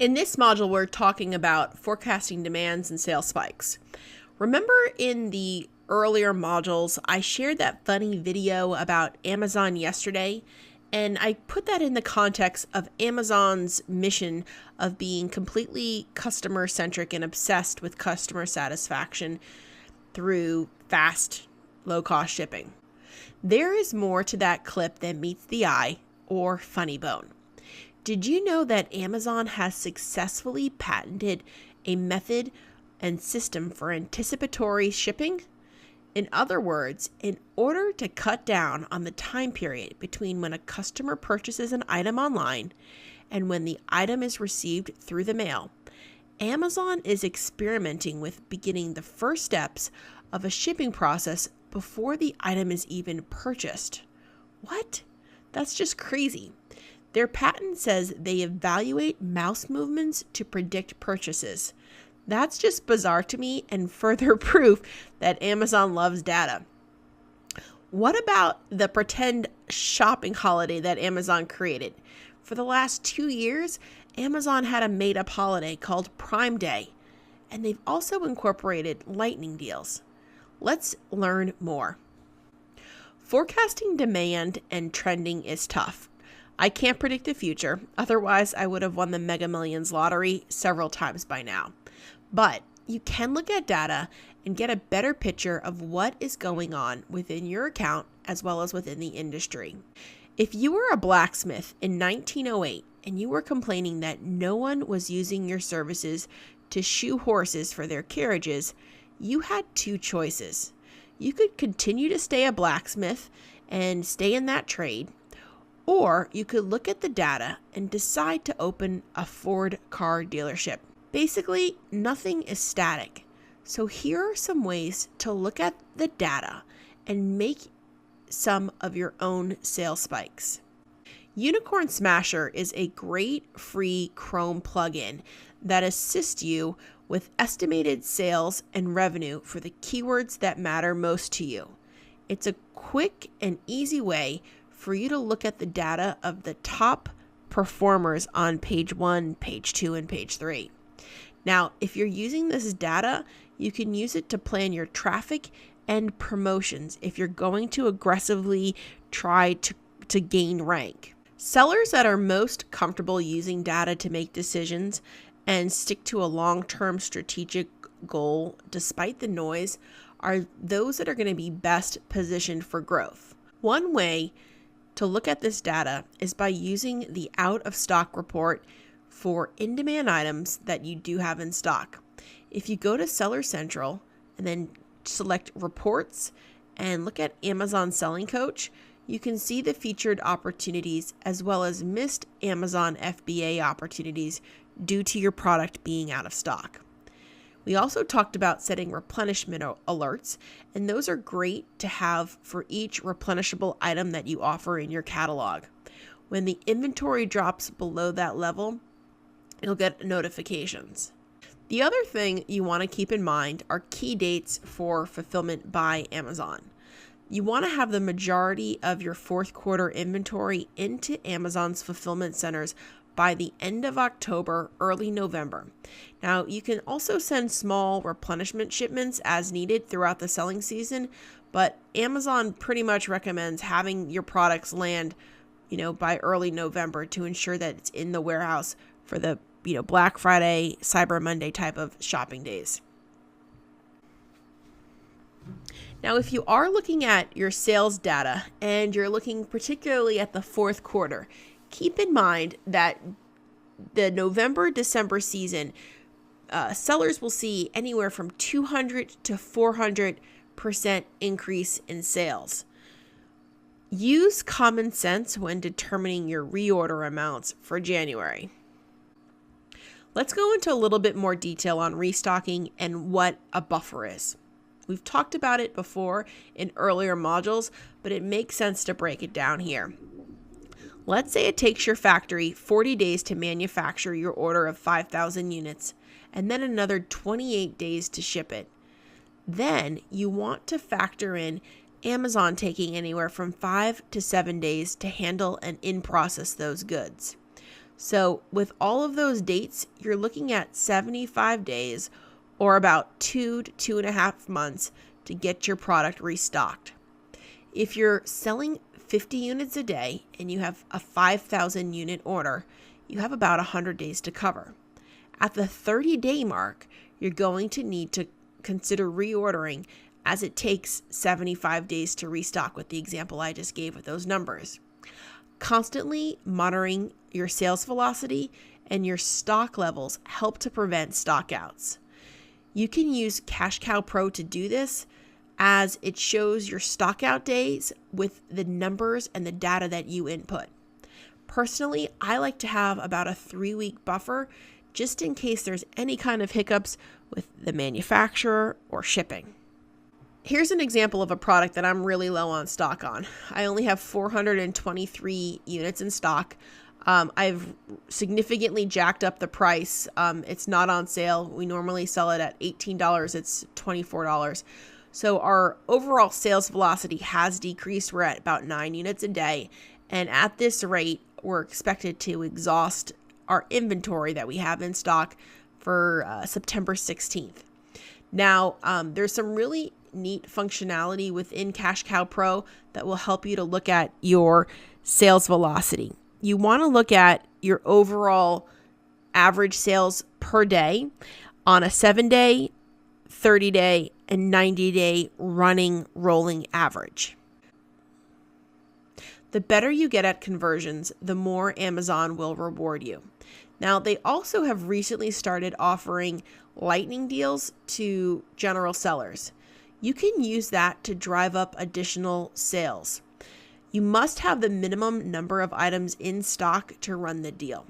In this module, we're talking about forecasting demands and sales spikes. Remember in the earlier modules, I shared that funny video about Amazon yesterday, and I put that in the context of Amazon's mission of being completely customer-centric and obsessed with customer satisfaction through fast, low-cost shipping. There is more to that clip than meets the eye or funny bone. Did you know that Amazon has successfully patented a method and system for anticipatory shipping? In other words, in order to cut down on the time period between when a customer purchases an item online and when the item is received through the mail, Amazon is experimenting with beginning the first steps of a shipping process before the item is even purchased. What? That's just crazy. Their patent says they evaluate mouse movements to predict purchases. That's just bizarre to me and further proof that Amazon loves data. What about the pretend shopping holiday that Amazon created? For the last 2 years, Amazon had a made-up holiday called Prime Day, and they've also incorporated lightning deals. Let's learn more. Forecasting demand and trending is tough. I can't predict the future, otherwise I would have won the Mega Millions lottery several times by now. But you can look at data and get a better picture of what is going on within your account as well as within the industry. If you were a blacksmith in 1908 and you were complaining that no one was using your services to shoe horses for their carriages, you had two choices. You could continue to stay a blacksmith and stay in that trade, or you could look at the data and decide to open a Ford car dealership. Basically, nothing is static. So here are some ways to look at the data and make some of your own sales spikes. Unicorn Smasher is a great free Chrome plugin that assists you with estimated sales and revenue for the keywords that matter most to you. It's a quick and easy way for you to look at the data of the top performers on page 1, page 2, and page 3. Now, if you're using this data, you can use it to plan your traffic and promotions if you're going to aggressively try to gain rank. Sellers that are most comfortable using data to make decisions and stick to a long-term strategic goal despite the noise are those that are going to be best positioned for growth. One way to look at this data is by using the out of stock report for in-demand items that you do have in stock. If you go to Seller Central and then select reports and look at Amazon Selling Coach, you can see the featured opportunities as well as missed Amazon FBA opportunities due to your product being out of stock. We also talked about setting replenishment alerts, and those are great to have for each replenishable item that you offer in your catalog. When the inventory drops below that level, you'll get notifications. The other thing you want to keep in mind are key dates for fulfillment by Amazon. You want to have the majority of your fourth quarter inventory into Amazon's fulfillment centers by the end of October, early November. Now, you can also send small replenishment shipments as needed throughout the selling season, but Amazon pretty much recommends having your products land, by early November to ensure that it's in the warehouse for the, Black Friday, Cyber Monday type of shopping days. Now, if you are looking at your sales data and you're looking particularly at the fourth quarter, keep in mind that the November-December season, sellers will see anywhere from 200 to 400% increase in sales. Use common sense when determining your reorder amounts for January. Let's go into a little bit more detail on restocking and what a buffer is. We've talked about it before in earlier modules, but it makes sense to break it down here. Let's say it takes your factory 40 days to manufacture your order of 5,000 units and then another 28 days to ship it. Then you want to factor in Amazon taking anywhere from 5 to 7 days to handle and in-process those goods. So with all of those dates, you're looking at 75 days or about 2 to 2.5 months to get your product restocked. If you're selling 50 units a day and you have a 5,000 unit order, you have about 100 days to cover. At the 30-day mark, you're going to need to consider reordering, as it takes 75 days to restock with the example I just gave with those numbers. Constantly monitoring your sales velocity and your stock levels help to prevent stockouts. You can use Cash Cow Pro to do this, as it shows your stockout days with the numbers and the data that you input. Personally, I like to have about a 3-week buffer just in case there's any kind of hiccups with the manufacturer or shipping. Here's an example of a product that I'm really low on stock on. I only have 423 units in stock. I've significantly jacked up the price. It's not on sale. We normally sell it at $18. It's $24. So our overall sales velocity has decreased. We're at about 9 units a day. And at this rate, we're expected to exhaust our inventory that we have in stock for September 16th. Now, there's some really neat functionality within Cash Cow Pro that will help you to look at your sales velocity. You want to look at your overall average sales per day on a 7-day, 30-day, and 90-day running rolling average. The better you get at conversions, the more Amazon will reward you. Now, they also have recently started offering lightning deals to general sellers. You can use that to drive up additional sales. You must have the minimum number of items in stock to run the deal.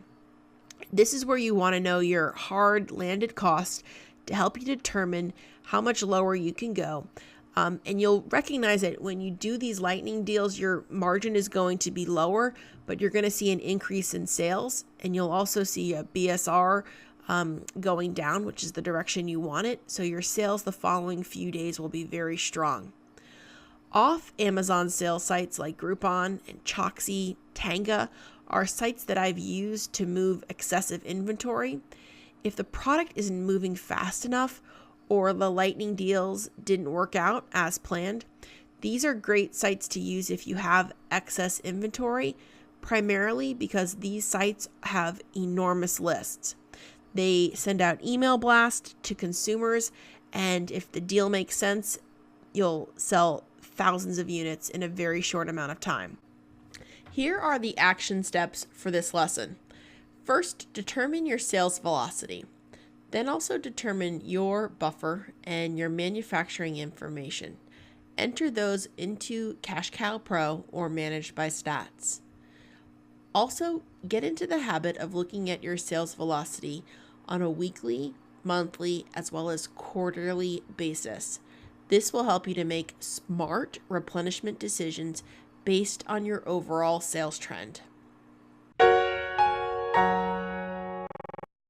This is where you want to know your hard landed cost to help you determine how much lower you can go. And you'll recognize that when you do these lightning deals, your margin is going to be lower, but you're going to see an increase in sales. And you'll also see a BSR going down, which is the direction you want it. So your sales the following few days will be very strong. Off Amazon sales sites like Groupon and Choxy, Tanga are sites that I've used to move excessive inventory. If the product isn't moving fast enough or the lightning deals didn't work out as planned, these are great sites to use if you have excess inventory, primarily because these sites have enormous lists. They send out email blasts to consumers, and if the deal makes sense, you'll sell thousands of units in a very short amount of time. Here are the action steps for this lesson. First, determine your sales velocity. Then also determine your buffer and your manufacturing information. Enter those into Cash Cow Pro or Managed by Stats. Also, get into the habit of looking at your sales velocity on a weekly, monthly, as well as quarterly basis. This will help you to make smart replenishment decisions based on your overall sales trend.